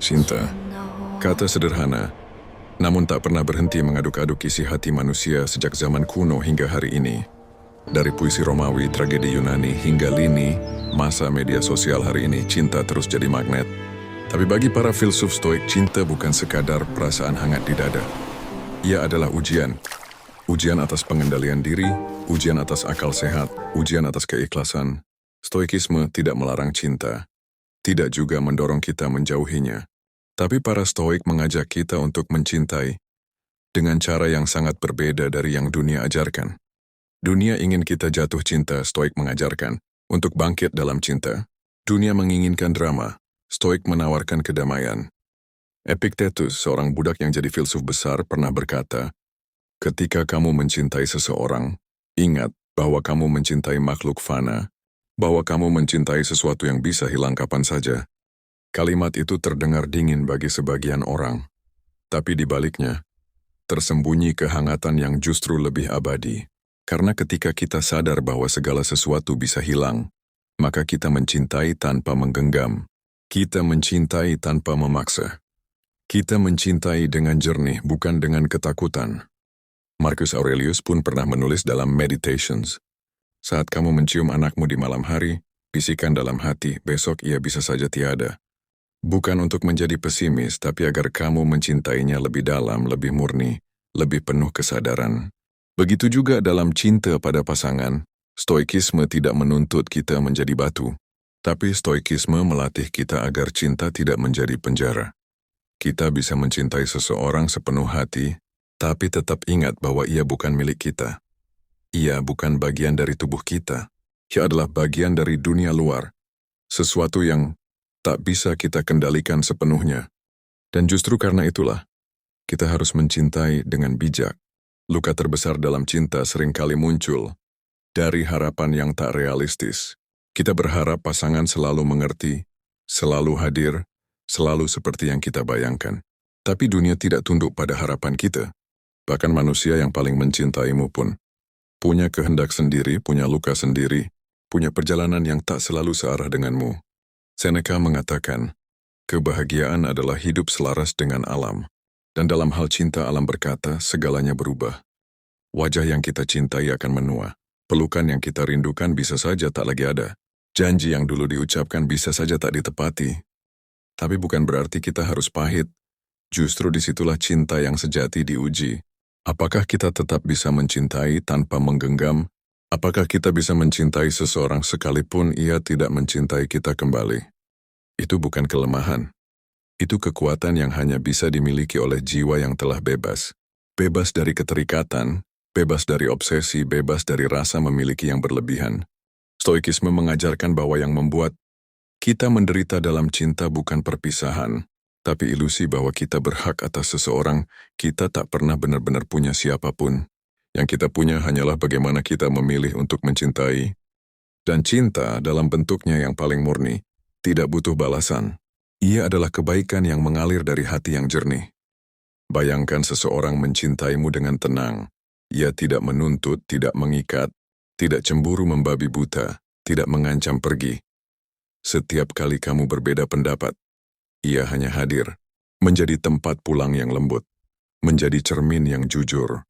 Cinta, kata sederhana, namun tak pernah berhenti mengaduk-aduk isi hati manusia sejak zaman kuno hingga hari ini. Dari puisi Romawi, tragedi Yunani, hingga lini, masa media sosial hari ini, cinta terus jadi magnet. Tapi bagi para filsuf stoik, cinta bukan sekadar perasaan hangat di dada. Ia adalah ujian. Ujian atas pengendalian diri, ujian atas akal sehat, ujian atas keikhlasan. Stoikisme tidak melarang cinta, tidak juga mendorong kita menjauhinya. Tapi para stoik mengajak kita untuk mencintai dengan cara yang sangat berbeda dari yang dunia ajarkan. Dunia ingin kita jatuh cinta, stoik mengajarkan untuk bangkit dalam cinta. Dunia menginginkan drama, stoik menawarkan kedamaian. Epictetus, seorang budak yang jadi filsuf besar, pernah berkata, "Ketika kamu mencintai seseorang, ingat bahwa kamu mencintai makhluk fana, bahwa kamu mencintai sesuatu yang bisa hilang kapan saja." Kalimat itu terdengar dingin bagi sebagian orang, tapi di baliknya, tersembunyi kehangatan yang justru lebih abadi. Karena ketika kita sadar bahwa segala sesuatu bisa hilang, maka kita mencintai tanpa menggenggam. Kita mencintai tanpa memaksa. Kita mencintai dengan jernih, bukan dengan ketakutan. Marcus Aurelius pun pernah menulis dalam Meditations, "Saat kamu mencium anakmu di malam hari, bisikan dalam hati, besok ia bisa saja tiada." Bukan untuk menjadi pesimis, tapi agar kamu mencintainya lebih dalam, lebih murni, lebih penuh kesadaran. Begitu juga dalam cinta pada pasangan, stoikisme tidak menuntut kita menjadi batu. Tapi stoikisme melatih kita agar cinta tidak menjadi penjara. Kita bisa mencintai seseorang sepenuh hati, tapi tetap ingat bahwa ia bukan milik kita. Ia bukan bagian dari tubuh kita. Ia adalah bagian dari dunia luar. Sesuatu yang tak bisa kita kendalikan sepenuhnya. Dan justru karena itulah, kita harus mencintai dengan bijak. Luka terbesar dalam cinta seringkali muncul dari harapan yang tak realistis. Kita berharap pasangan selalu mengerti, selalu hadir, selalu seperti yang kita bayangkan. Tapi dunia tidak tunduk pada harapan kita. Bahkan manusia yang paling mencintaimu pun punya kehendak sendiri, punya luka sendiri, punya perjalanan yang tak selalu searah denganmu. Seneca mengatakan, kebahagiaan adalah hidup selaras dengan alam. Dan dalam hal cinta, alam berkata, segalanya berubah. Wajah yang kita cintai akan menua. Pelukan yang kita rindukan bisa saja tak lagi ada. Janji yang dulu diucapkan bisa saja tak ditepati. Tapi bukan berarti kita harus pahit. Justru disitulah cinta yang sejati diuji. Apakah kita tetap bisa mencintai tanpa menggenggam? Apakah kita bisa mencintai seseorang sekalipun ia tidak mencintai kita kembali? Itu bukan kelemahan. Itu kekuatan yang hanya bisa dimiliki oleh jiwa yang telah bebas. Bebas dari keterikatan, bebas dari obsesi, bebas dari rasa memiliki yang berlebihan. Stoikisme mengajarkan bahwa yang membuat kita menderita dalam cinta bukan perpisahan, tapi ilusi bahwa kita berhak atas seseorang. Kita tak pernah benar-benar punya siapapun. Yang kita punya hanyalah bagaimana kita memilih untuk mencintai. Dan cinta dalam bentuknya yang paling murni, tidak butuh balasan. Ia adalah kebaikan yang mengalir dari hati yang jernih. Bayangkan seseorang mencintaimu dengan tenang. Ia tidak menuntut, tidak mengikat, tidak cemburu membabi buta, tidak mengancam pergi. Setiap kali kamu berbeda pendapat, ia hanya hadir, menjadi tempat pulang yang lembut, menjadi cermin yang jujur,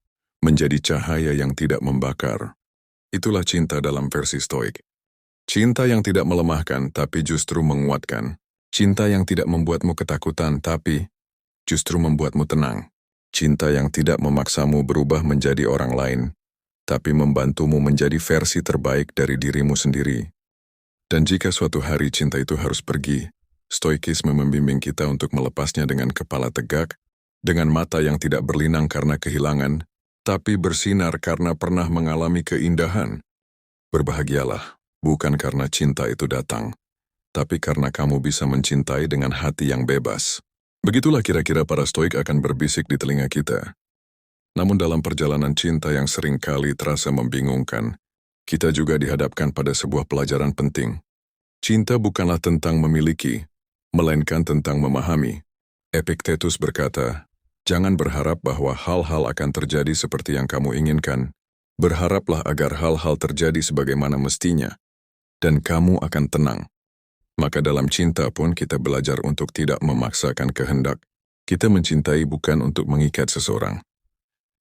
menjadi cahaya yang tidak membakar. Itulah cinta dalam versi stoik. Cinta yang tidak melemahkan, tapi justru menguatkan. Cinta yang tidak membuatmu ketakutan, tapi justru membuatmu tenang. Cinta yang tidak memaksamu berubah menjadi orang lain, tapi membantumu menjadi versi terbaik dari dirimu sendiri. Dan jika suatu hari cinta itu harus pergi, stoikisme membimbing kita untuk melepasnya dengan kepala tegak, dengan mata yang tidak berlinang karena kehilangan, tapi bersinar karena pernah mengalami keindahan. Berbahagialah, bukan karena cinta itu datang, tapi karena kamu bisa mencintai dengan hati yang bebas. Begitulah kira-kira para stoik akan berbisik di telinga kita. Namun dalam perjalanan cinta yang seringkali terasa membingungkan, kita juga dihadapkan pada sebuah pelajaran penting. Cinta bukanlah tentang memiliki, melainkan tentang memahami. Epictetus berkata, jangan berharap bahwa hal-hal akan terjadi seperti yang kamu inginkan. Berharaplah agar hal-hal terjadi sebagaimana mestinya, dan kamu akan tenang. Maka dalam cinta pun kita belajar untuk tidak memaksakan kehendak. Kita mencintai bukan untuk mengikat seseorang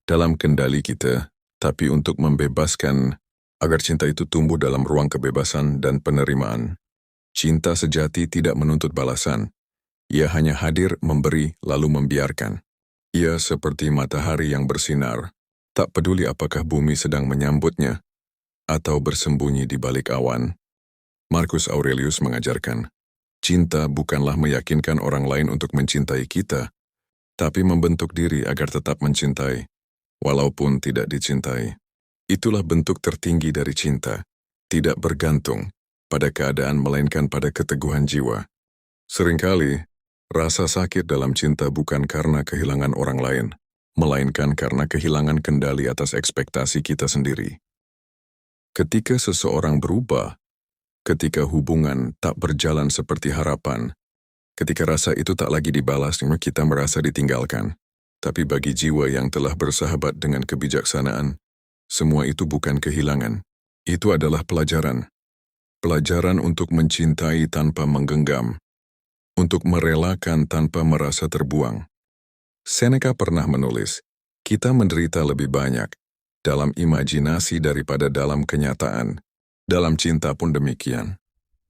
dalam kendali kita, tapi untuk membebaskan agar cinta itu tumbuh dalam ruang kebebasan dan penerimaan. Cinta sejati tidak menuntut balasan. Ia hanya hadir, memberi, lalu membiarkan. Ia seperti matahari yang bersinar, tak peduli apakah bumi sedang menyambutnya atau bersembunyi di balik awan. Marcus Aurelius mengajarkan, cinta bukanlah meyakinkan orang lain untuk mencintai kita, tapi membentuk diri agar tetap mencintai, walaupun tidak dicintai. Itulah bentuk tertinggi dari cinta, tidak bergantung pada keadaan melainkan pada keteguhan jiwa. Seringkali, rasa sakit dalam cinta bukan karena kehilangan orang lain, melainkan karena kehilangan kendali atas ekspektasi kita sendiri. Ketika seseorang berubah, ketika hubungan tak berjalan seperti harapan, ketika rasa itu tak lagi dibalas, kita merasa ditinggalkan. Tapi bagi jiwa yang telah bersahabat dengan kebijaksanaan, semua itu bukan kehilangan. Itu adalah pelajaran. Pelajaran untuk mencintai tanpa menggenggam, untuk merelakan tanpa merasa terbuang. Seneca pernah menulis, kita menderita lebih banyak dalam imajinasi daripada dalam kenyataan. Dalam cinta pun demikian.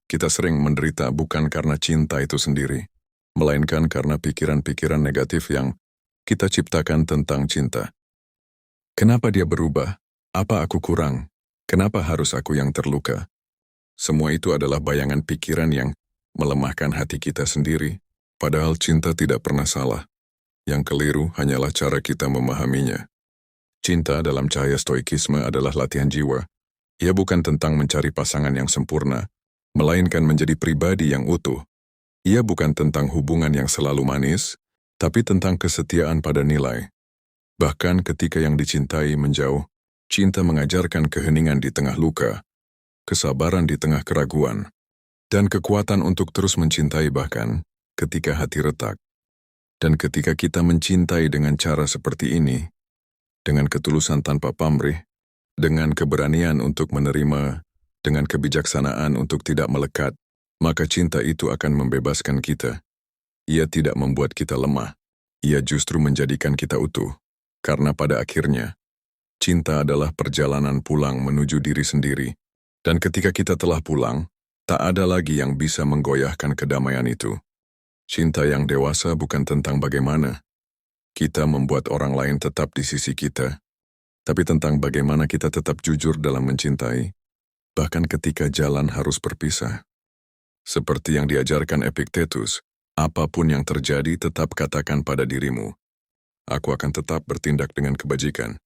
Kita sering menderita bukan karena cinta itu sendiri, melainkan karena pikiran-pikiran negatif yang kita ciptakan tentang cinta. Kenapa dia berubah? Apa aku kurang? Kenapa harus aku yang terluka? Semua itu adalah bayangan pikiran yang melemahkan hati kita sendiri, padahal cinta tidak pernah salah. Yang keliru hanyalah cara kita memahaminya. Cinta dalam cahaya stoikisme adalah latihan jiwa. Ia bukan tentang mencari pasangan yang sempurna, melainkan menjadi pribadi yang utuh. Ia bukan tentang hubungan yang selalu manis, tapi tentang kesetiaan pada nilai. Bahkan ketika yang dicintai menjauh, cinta mengajarkan keheningan di tengah luka, kesabaran di tengah keraguan, dan kekuatan untuk terus mencintai bahkan ketika hati retak. Dan ketika kita mencintai dengan cara seperti ini, dengan ketulusan tanpa pamrih, dengan keberanian untuk menerima, dengan kebijaksanaan untuk tidak melekat, maka cinta itu akan membebaskan kita. Ia tidak membuat kita lemah, ia justru menjadikan kita utuh. Karena pada akhirnya, cinta adalah perjalanan pulang menuju diri sendiri. Dan ketika kita telah pulang, tak ada lagi yang bisa menggoyahkan kedamaian itu. Cinta yang dewasa bukan tentang bagaimana kita membuat orang lain tetap di sisi kita, tapi tentang bagaimana kita tetap jujur dalam mencintai, bahkan ketika jalan harus berpisah. Seperti yang diajarkan Epictetus, apapun yang terjadi tetap katakan pada dirimu, aku akan tetap bertindak dengan kebajikan.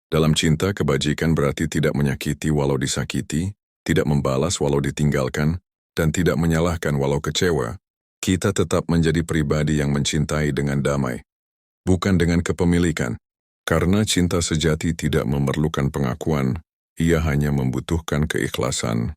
Dalam cinta, kebajikan berarti tidak menyakiti walau disakiti, tidak membalas walau ditinggalkan, dan tidak menyalahkan walau kecewa. Kita tetap menjadi pribadi yang mencintai dengan damai, bukan dengan kepemilikan. Karena cinta sejati tidak memerlukan pengakuan, ia hanya membutuhkan keikhlasan.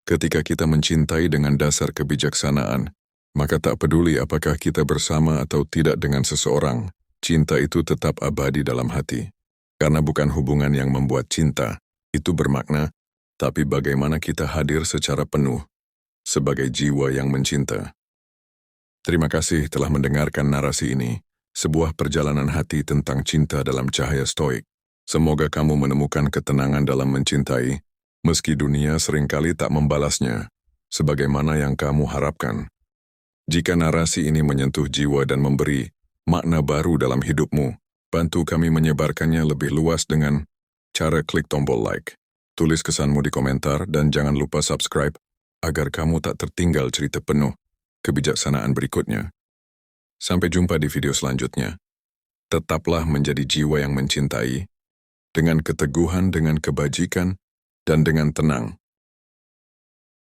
Ketika kita mencintai dengan dasar kebijaksanaan, maka tak peduli apakah kita bersama atau tidak dengan seseorang, cinta itu tetap abadi dalam hati. Karena bukan hubungan yang membuat cinta itu bermakna, tapi bagaimana kita hadir secara penuh sebagai jiwa yang mencinta. Terima kasih telah mendengarkan narasi ini. Sebuah perjalanan hati tentang cinta dalam cahaya stoik. Semoga kamu menemukan ketenangan dalam mencintai, meski dunia seringkali tak membalasnya, sebagaimana yang kamu harapkan. Jika narasi ini menyentuh jiwa dan memberi makna baru dalam hidupmu, bantu kami menyebarkannya lebih luas dengan cara klik tombol like. Tulis kesanmu di komentar dan jangan lupa subscribe, agar kamu tak tertinggal cerita penuh kebijaksanaan berikutnya. Sampai jumpa di video selanjutnya. Tetaplah menjadi jiwa yang mencintai, dengan keteguhan, dengan kebajikan, dan dengan tenang.